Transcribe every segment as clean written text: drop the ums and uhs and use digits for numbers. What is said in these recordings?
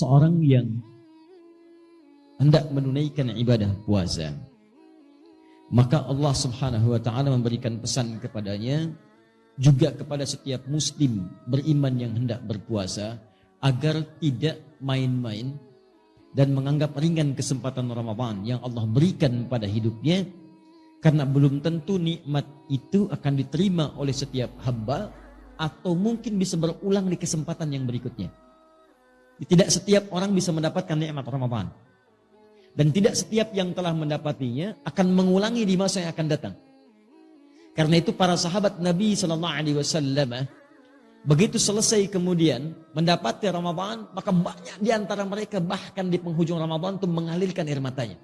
seorang yang hendak menunaikan ibadah puasa, maka Allah Subhanahu wa taala memberikan pesan kepadanya, juga kepada setiap muslim beriman yang hendak berpuasa, agar tidak main-main dan menganggap ringan kesempatan Ramadan yang Allah berikan pada hidupnya, karena belum tentu nikmat itu akan diterima oleh setiap hamba, atau mungkin bisa berulang di kesempatan yang berikutnya. Tidak setiap orang bisa mendapatkan nikmat Ramadan, dan tidak setiap yang telah mendapatinya akan mengulangi di masa yang akan datang. Karena itu para sahabat Nabi SAW, begitu selesai kemudian mendapati Ramadan, maka banyak di antara mereka bahkan di penghujung Ramadan itu mengalirkan air matanya.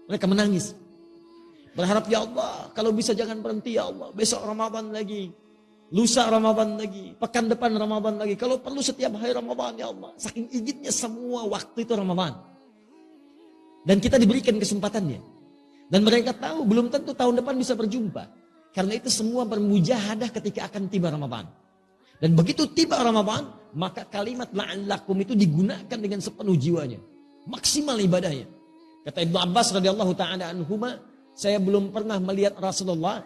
Mereka menangis, berharap, ya Allah, kalau bisa jangan berhenti ya Allah, besok Ramadan lagi, lusa Ramadan lagi, pekan depan Ramadan lagi, kalau perlu setiap hari Ramadan ya Allah. Saking inginnya semua waktu itu Ramadan. Dan kita diberikan kesempatannya. Dan mereka tahu belum tentu tahun depan bisa berjumpa. Karena itu semua bermujahadah ketika akan tiba Ramadan. Dan begitu tiba Ramadan, maka kalimat la'allakum itu digunakan dengan sepenuh jiwanya. Maksimal ibadahnya. Kata Ibnu Abbas radhiyallahu ta'ala anhuma, saya belum pernah melihat Rasulullah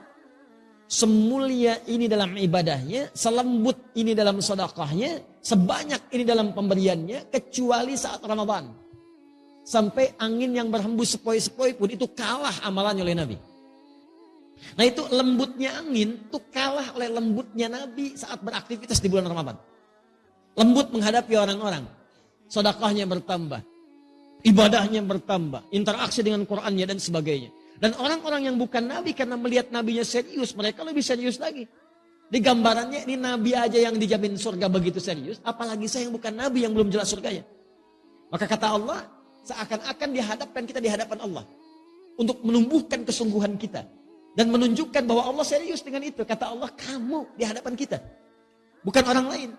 semulia ini dalam ibadahnya, selembut ini dalam sedekahnya, sebanyak ini dalam pemberiannya, kecuali saat Ramadan. Sampai angin yang berhembus sepoi-sepoi pun itu kalah amalannya oleh Nabi. Nah itu lembutnya angin itu kalah oleh lembutnya Nabi saat beraktivitas di bulan Ramadan. Lembut menghadapi orang-orang, sedekahnya bertambah, ibadahnya bertambah, interaksi dengan Qur'annya dan sebagainya. Dan orang-orang yang bukan Nabi karena melihat Nabinya serius, mereka lebih serius lagi. Di gambarannya ini Nabi aja yang dijamin surga begitu serius, apalagi saya yang bukan Nabi yang belum jelas surganya. Maka kata Allah, seakan-akan dihadapkan kita di hadapan Allah untuk menumbuhkan kesungguhan kita dan menunjukkan bahwa Allah serius dengan itu. Kata Allah, kamu di hadapan kita, bukan orang lain.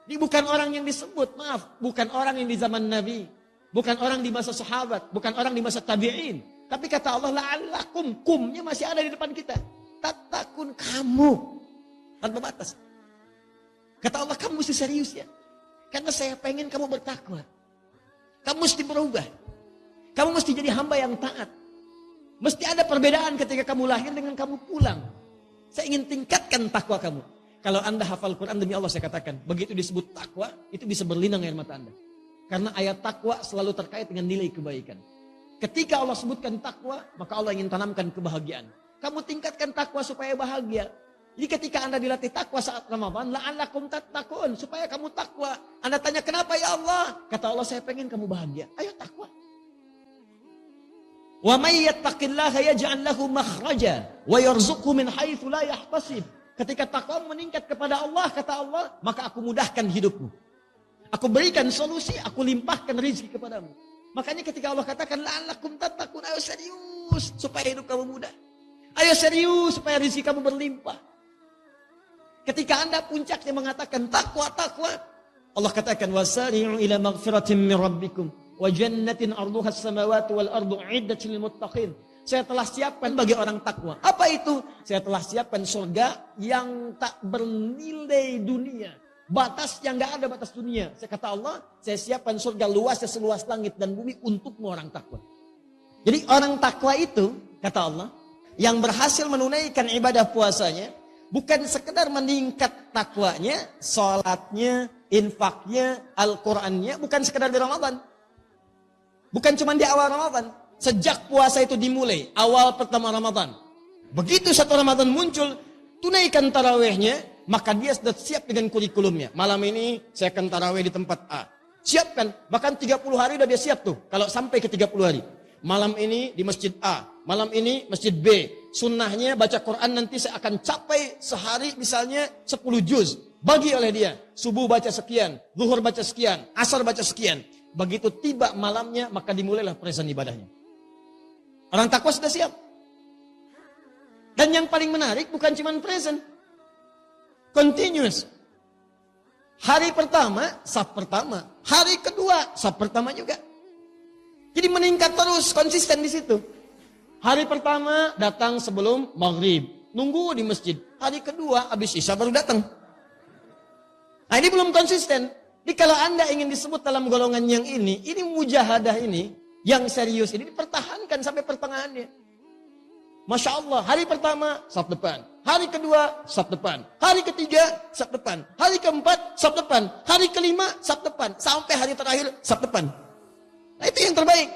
Ini bukan orang yang disebut, maaf, bukan orang yang di zaman Nabi, bukan orang di masa sahabat, bukan orang di masa tabi'in. Tapi kata Allah, la'allakum, kumnya masih ada di depan kita. Tatakun, kamu, tanpa batas. Kata Allah, kamu mesti serius ya, karena saya pengen kamu bertakwa. Kamu mesti berubah. Kamu mesti jadi hamba yang taat. Mesti ada perbedaan ketika kamu lahir dengan kamu pulang. Saya ingin tingkatkan takwa kamu. Kalau Anda hafal Quran, demi Allah saya katakan, begitu disebut takwa, itu bisa berlinang air mata Anda. Karena ayat takwa selalu terkait dengan nilai kebaikan. Ketika Allah sebutkan takwa, maka Allah ingin tanamkan kebahagiaan. Kamu tingkatkan takwa supaya bahagia. Jadi ketika Anda dilatih takwa saat Ramadan, la'allakum tattaqun, supaya kamu takwa. Anda tanya, kenapa ya Allah? Kata Allah, saya pengen kamu bahagia. Ayo takwa. Wa may yattaqillaha yaj'al lahu makhraja wa yarzuqhu min haitsu la yahtasib. Ketika takwa meningkat kepada Allah, kata Allah, maka aku mudahkan hidupmu. Aku berikan solusi, aku limpahkan rezeki kepadamu. Makanya ketika Allah katakan la'allakum tattaqun, ayo serius supaya hidup kamu mudah. Ayo serius supaya rezeki kamu berlimpah. Ketika Anda puncaknya mengatakan takwa, Allah katakan wasari'u ila maghfiratin min rabbikum wa jannatin arduha as-samawati wal ardu 'iddatil lil muttaqin. Saya telah siapkan bagi orang takwa. Apa itu? Saya telah siapkan surga yang tak bernilai dunia. Batas yang enggak ada batas dunia. Saya kata Allah, saya siapkan surga luasnya seluas langit dan bumi untukmu orang takwa. Jadi orang takwa itu, kata Allah, yang berhasil menunaikan ibadah puasanya, bukan sekedar meningkat takwanya, sholatnya, infaknya, Al-Qurannya, bukan sekedar di Ramadan. Bukan cuma di awal Ramadan. Sejak puasa itu dimulai, awal pertama Ramadan. Begitu satu Ramadan muncul, tunaikan tarawihnya, maka dia sudah siap dengan kurikulumnya. Malam ini saya akan tarawih di tempat A. Siapkan, bahkan 30 hari udah dia siap tuh, kalau sampai ke 30 hari. Malam ini di masjid A, malam ini masjid B. Sunnahnya baca Quran nanti saya akan capai sehari misalnya 10 juz. Bagi oleh dia. Subuh baca sekian, zuhur baca sekian, asar baca sekian. Begitu tiba malamnya maka dimulailah present ibadahnya. Orang takwa sudah siap. Dan yang paling menarik bukan cuma present. Continuous. Hari pertama, saf pertama. Hari kedua, saf pertama juga. Jadi meningkat terus, konsisten di situ. Hari pertama datang sebelum maghrib, nunggu di masjid. Hari kedua habis isya baru datang. Nah ini belum konsisten. Jadi kalau Anda ingin disebut dalam golongan yang ini mujahadah ini, yang serius ini dipertahankan sampai pertengahannya. Masya Allah, hari pertama, saf depan. Hari kedua, saf depan. Hari ketiga, saf depan. Hari keempat, saf depan. Hari kelima, saf depan. Sampai hari terakhir, saf depan. Nah itu yang terbaik.